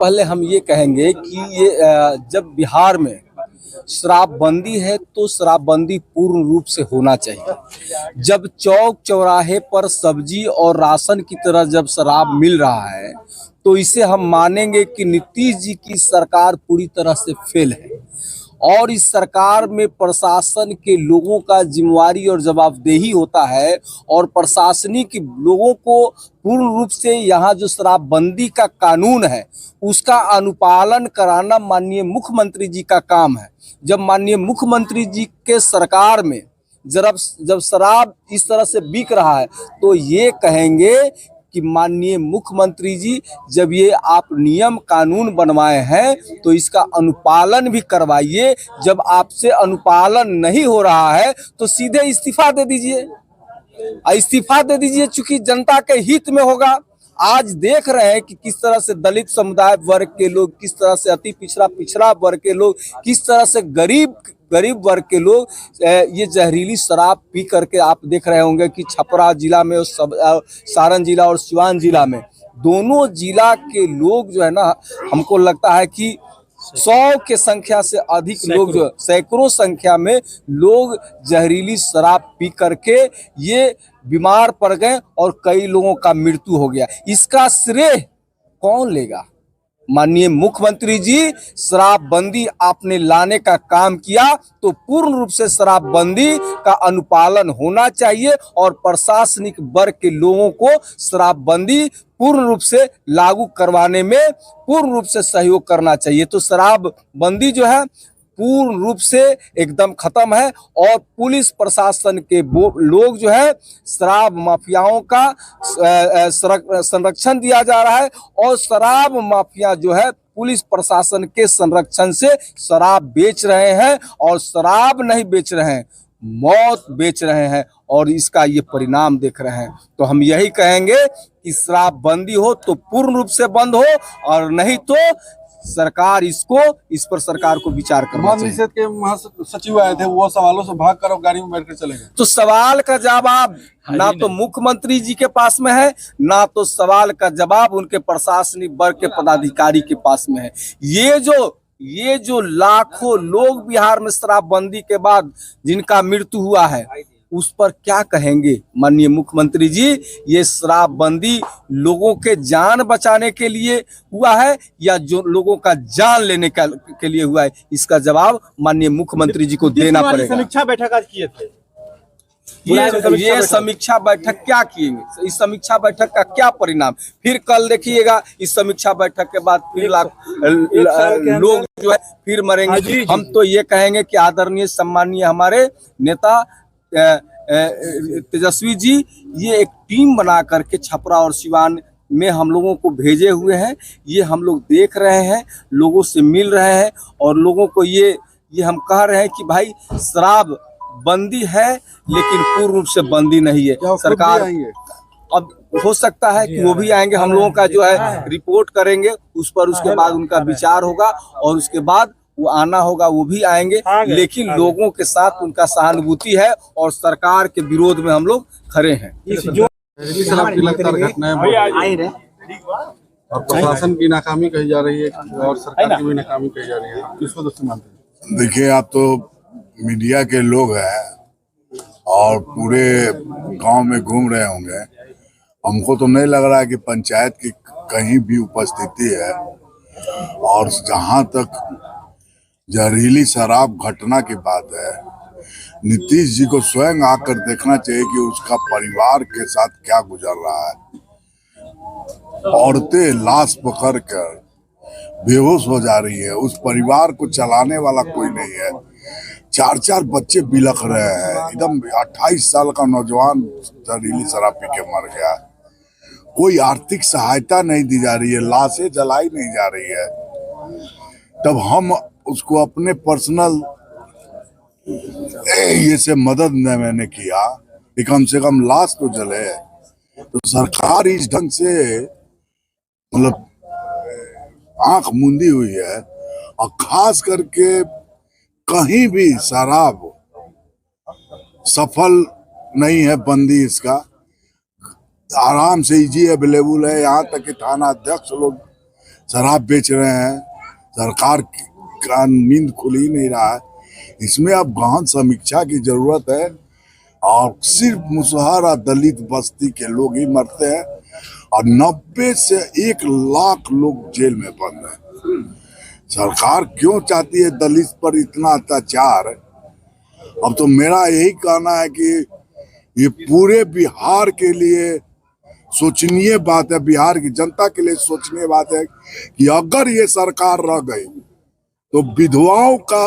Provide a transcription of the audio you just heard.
पहले हम ये कहेंगे कि ये जब बिहार में शराबबंदी है तो शराबबंदी पूर्ण रूप से होना चाहिए। जब चौक चौराहे पर सब्जी और राशन की तरह जब शराब मिल रहा है तो इसे हम मानेंगे कि नीतीश जी की सरकार पूरी तरह से फेल है। और इस सरकार में प्रशासन के लोगों का जिम्मेवारी और जवाबदेही होता है और प्रशासनिक लोगों को पूर्ण रूप से यहाँ जो शराबबंदी का कानून है उसका अनुपालन कराना माननीय मुख्यमंत्री जी का काम है। जब माननीय मुख्यमंत्री जी के सरकार में जब शराब इस तरह से बिक रहा है तो ये कहेंगे कि माननीय मुख्यमंत्री जी जब ये आप नियम कानून बनवाए हैं तो इसका अनुपालन भी करवाइए। जब आपसे अनुपालन नहीं हो रहा है तो सीधे इस्तीफा दे दीजिए, इस्तीफा दे दीजिए, चूंकि जनता के हित में होगा। आज देख रहे हैं कि किस तरह से दलित समुदाय वर्ग के लोग, किस तरह से अति पिछड़ा वर्ग के लोग, किस तरह से गरीब वर्ग के लोग ये जहरीली शराब पी करके आप देख रहे होंगे कि छपरा जिला में और सारण जिला और सिवान जिला में दोनों जिला के लोग जो है ना, हमको लगता है कि 100 के संख्या से अधिक लोग जो सैकड़ों संख्या में लोग जहरीली शराब पी करके ये बीमार पड़ गए और कई लोगों का मृत्यु हो गया। इसका श्रेय कौन लेगा? माननीय मुख्यमंत्री जी, शराबबंदी आपने लाने का काम किया तो पूर्ण रूप से शराबबंदी का अनुपालन होना चाहिए और प्रशासनिक वर्ग के लोगों को शराबबंदी पूर्ण रूप से लागू करवाने में पूर्ण रूप से सहयोग करना चाहिए। तो शराबबंदी जो है पूर्ण रूप से एकदम खत्म है और पुलिस प्रशासन के लोग जो है शराब माफियाओं का संरक्षण दिया जा रहा है और शराब माफिया जो है पुलिस प्रशासन के संरक्षण से शराब बेच रहे हैं और शराब नहीं बेच रहे हैं, मौत बेच रहे हैं और इसका ये परिणाम देख रहे हैं। तो हम यही कहेंगे कि शराबबंदी हो तो पूर्ण रूप से बंद हो और नहीं तो सरकार इस पर सरकार को विचार करना चाहिए। निषेध के महासचिव आए थे, वो सवालों से भाग कर गाड़ी में बैठकर चले गए। तो सवाल का जवाब ना तो मुख्यमंत्री जी के पास में है, ना तो सवाल का जवाब उनके प्रशासनिक वर्ग के पदाधिकारी के पास में है। ये जो लाखों लोग बिहार में शराबबंदी के बाद जिनका मृत्यु हुआ है उस पर क्या कहेंगे माननीय मुख्यमंत्री जी? ये शराबबंदी लोगों के जान बचाने के लिए हुआ है या जो लोगों का जान लेने के लिए हुआ है? इसका जवाब माननीय मुख्यमंत्री जी को देना पड़ेगा। समीक्षा बैठक आज किए थे, ये समीक्षा बैठक क्या किएंगे? इस समीक्षा बैठक का क्या परिणाम? फिर कल देखिएगा इस समीक्षा बैठक के बाद फिर लोग जो है फिर मरेंगे। हम तो ये कहेंगे कि आदरणीय सम्मानीय हमारे नेता तेजस्वी जी ये एक टीम बना करके छपरा और सिवान में हम लोगों को भेजे हुए हैं। ये हम लोग देख रहे हैं, लोगों से मिल रहे हैं और लोगों को ये हम कह रहे हैं कि भाई शराब बंदी है लेकिन पूर्ण रूप से बंदी नहीं है। सरकार अब हो सकता है कि वो भी आएंगे, हम लोगों का जो है रिपोर्ट करेंगे उस पर, उसके बाद उनका विचार होगा और उसके बाद वो आना होगा, वो भी आएंगे। लेकिन लोगों के साथ उनका सहानुभूति है और सरकार के विरोध में हम लोग खड़े हैं। लगातार घटनाएं और प्रशासन की नाकामी कही जा रही है और सरकार की भी नाकामी कही जा रही है, किसको दोषी मानते हैं? देखिए, आप तो मीडिया के लोग हैं और पूरे गांव में घूम रहे होंगे। हमको तो नहीं लग रहा है कि पंचायत की कहीं भी उपस्थिति है और जहां तक जहरीली शराब घटना की बात है, नीतीश जी को स्वयं आकर देखना चाहिए कि उसका परिवार के साथ क्या गुजर रहा है। औरतें लाश पकड़कर बेहोश हो जा रही है, उस परिवार को चलाने वाला कोई नहीं है। 4 बच्चे बिलख रहे हैं, एकदम 28 साल का नौजवान जहरीली शराब पी के मर गया। कोई आर्थिक सहायता नहीं दी जा रही है, लाशें जलाई नहीं जा रही है। तब हम उसको अपने पर्सनल ये से मदद मैंने किया कि कम से कम लाश तो जले। तो सरकार इस ढंग से मतलब आंख मूंदी हुई है और खास करके कहीं भी शराब सफल नहीं है बंदी। इसका आराम से इजी अवेलेबल है, यहाँ तक कि थाना अध्यक्ष लोग शराब बेच रहे हैं, सरकार का नींद खुल ही नहीं रहा है। इसमें अब गहन समीक्षा की जरूरत है और सिर्फ मुसहरा दलित बस्ती के लोग ही मरते हैं और 90 से 1 लाख लोग जेल में बंद हैं। सरकार क्यों चाहती है दलित पर इतना अत्याचार? अब तो मेरा यही कहना है कि ये पूरे बिहार के लिए सोचनीय बात है, बिहार की जनता के लिए सोचनीय बात है कि अगर ये सरकार रह गई तो विधवाओं का